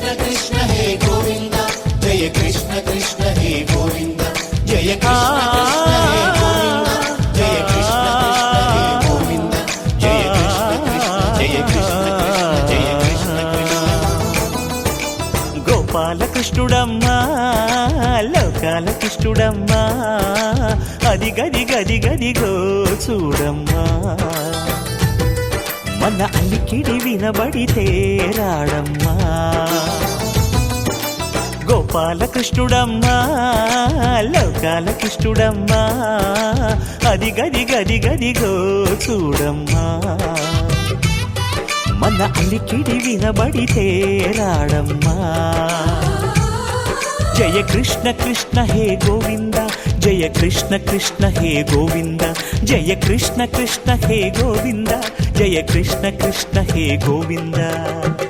కృష్ణ కృష్ణ హే గోవింద జయ కృష్ణ కృష్ణ హే గోవింద జయ కృష్ణ కృష్ణ హే గోవింద జయ కృష్ణ కృష్ణ హే గోవింద జయ కృష్ణ కృష్ణ జయ కృష్ణ కృష్ణ జయ కృష్ణ కృష్ణ. గోపాలకృష్ణుడమ్మా లోకాల కృష్ణుడమ్మా అది గది గది గదిగో చూడమ్మా మన అలికిడి వినబడితే రాడమ్మా గోపాలకృష్ణుడమ్మా లోకాల కృష్ణుడమ్మా అది గది గది గదిగో చూడమ్మా మన అలికిడి వినబడితే రాడమ్మా జయ కృష్ణ కృష్ణ హే గోవింద జయ కృష్ణ కృష్ణ హే గోవింద జయ కృష్ణ కృష్ణ హే గోవింద జయ కృష్ణ కృష్ణ హే గోవింద.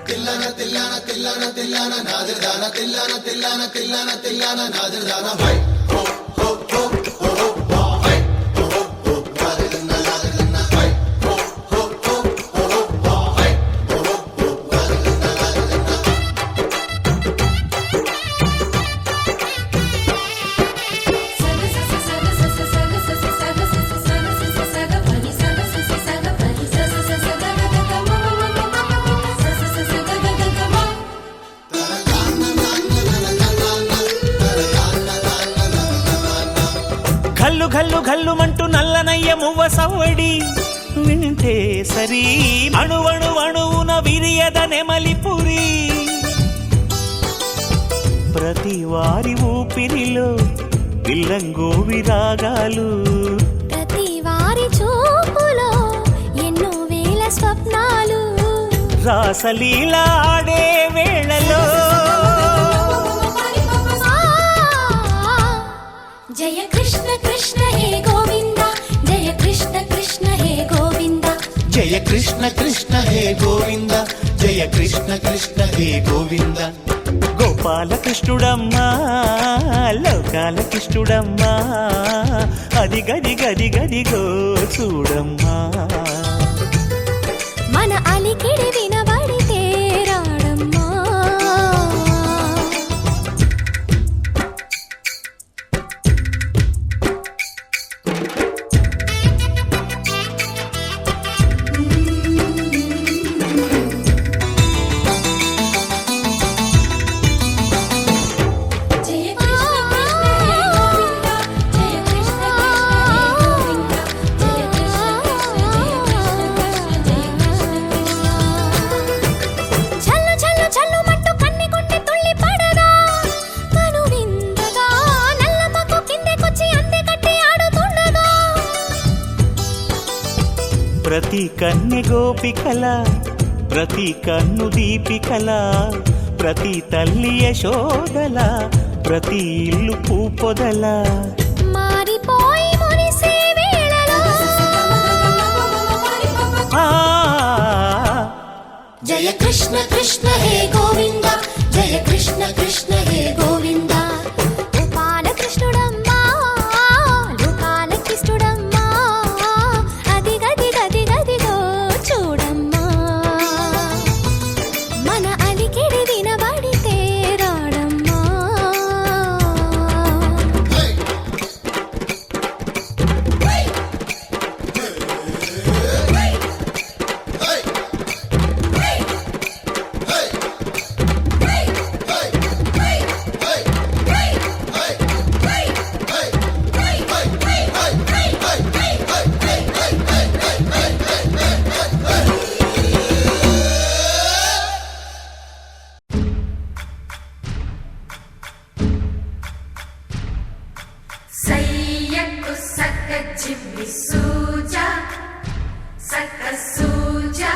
తిల్లన తిల్లన తిల్లన తిల్లన నాదిర్దాన తిల్లన తిల్లన తిల్లన తిల్లన నాదిర్దాన హై హో హో హో హో హో హై హో హో హో నాదిర్దాన నాదిర్దాన హై హో హో హో హో హో హై హో హో హో నాదిర్దాన నాదిర్దాన. ఘల్లు ఘల్లు ఘల్లుమంటూ నల్లనయ్య మువ్వ సవ్వడి వింటే సరి అణువణు అణువున విరియద నెమలిపురి ప్రతి వారి ఊపిరిలో పిల్లంగో విరాగాలు ప్రతి వారి చూపులో ఎన్నో వేల స్వప్నాలు రాసలీల ఆడే వేళలో జయ కృష్ణ కృష్ణ హే గోవింద జయ కృష్ణ కృష్ణ హే గోవింద జయ కృష్ణ కృష్ణ హే గోవింద జయ కృష్ణ కృష్ణ హే గోవింద. గోపాలకృష్ణుడమ్మా లోకాల కృష్ణుడమ్మా అది గది గది గదిగో చూడమ్మా మన అలికిడి వినబడితే రాడమ్మా ప్రతి కన్నె గోపికల ప్రతి కన్ను దీపికల ప్రతి తల్లి యశోదల ప్రతి ఇల్లు పూపొదల మారిపోయి మురిసే వేళలో జయ కృష్ణ కృష్ణ హే గోవింద జయ కృష్ణ కృష్ణ హే గోవింద. గోపాలకృష్ణుడమ్మా లోకాల కృష్ణుడమ్మా అది గది గది గదిగో చూడమ్మా మన అలికిడి వినబడితే రాడమ్మా సయ్యకు సక్క జిమ్మి సూజా సక్క సూజా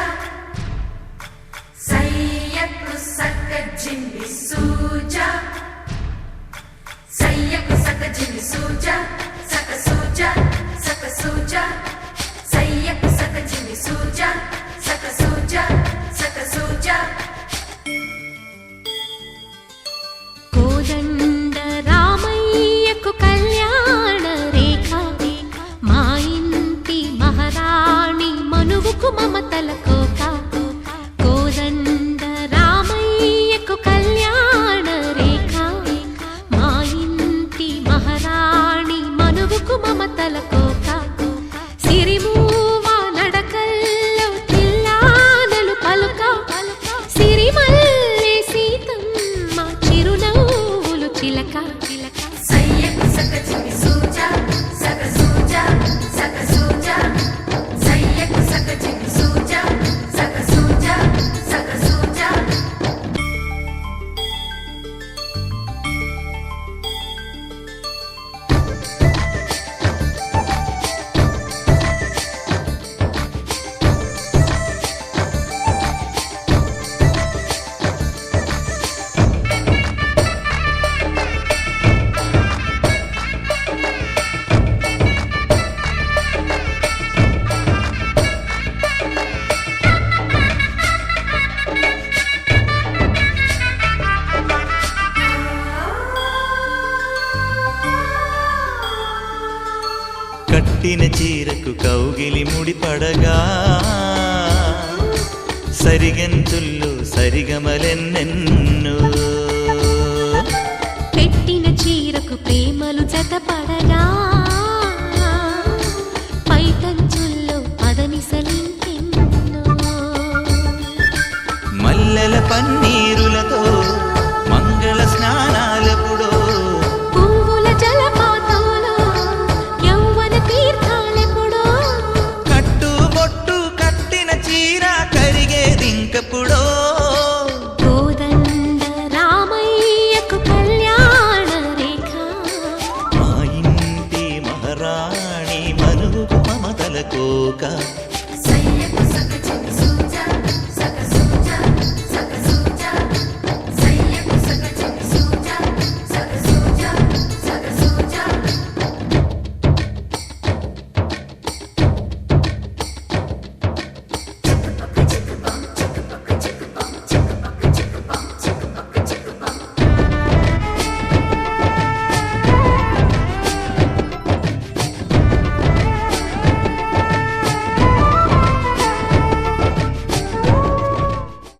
సయ్యకు సక్క జిమ్మి సూజా సయ్యకు సక్క జిమ్మి సూజా సక్క సూజా సక్క సూజా సయ్యకు సక్క జిమ్మి సూజా సక్క సూజా సక్క సూజా. కోదండ రామయ్యకు కళ్యాణ రేఖ మా ఇంటి మహారాణి మనువుకు మమతల కోక కోదండ రామయ్యకు కళ్యాణ చిలక సయ్యకు సక చిన్ని సూజా సక సూజా సక సూజా సయ్యకు సక చిన్ని సూజా సక సూజా సక సూజా కట్టిన చీరకు కౌగిలి ముడిపడగా సరిగంతుల్లో సరిగమలెన్నెన్నో పెట్టిన చీరకు ప్రేమలు జతపడగా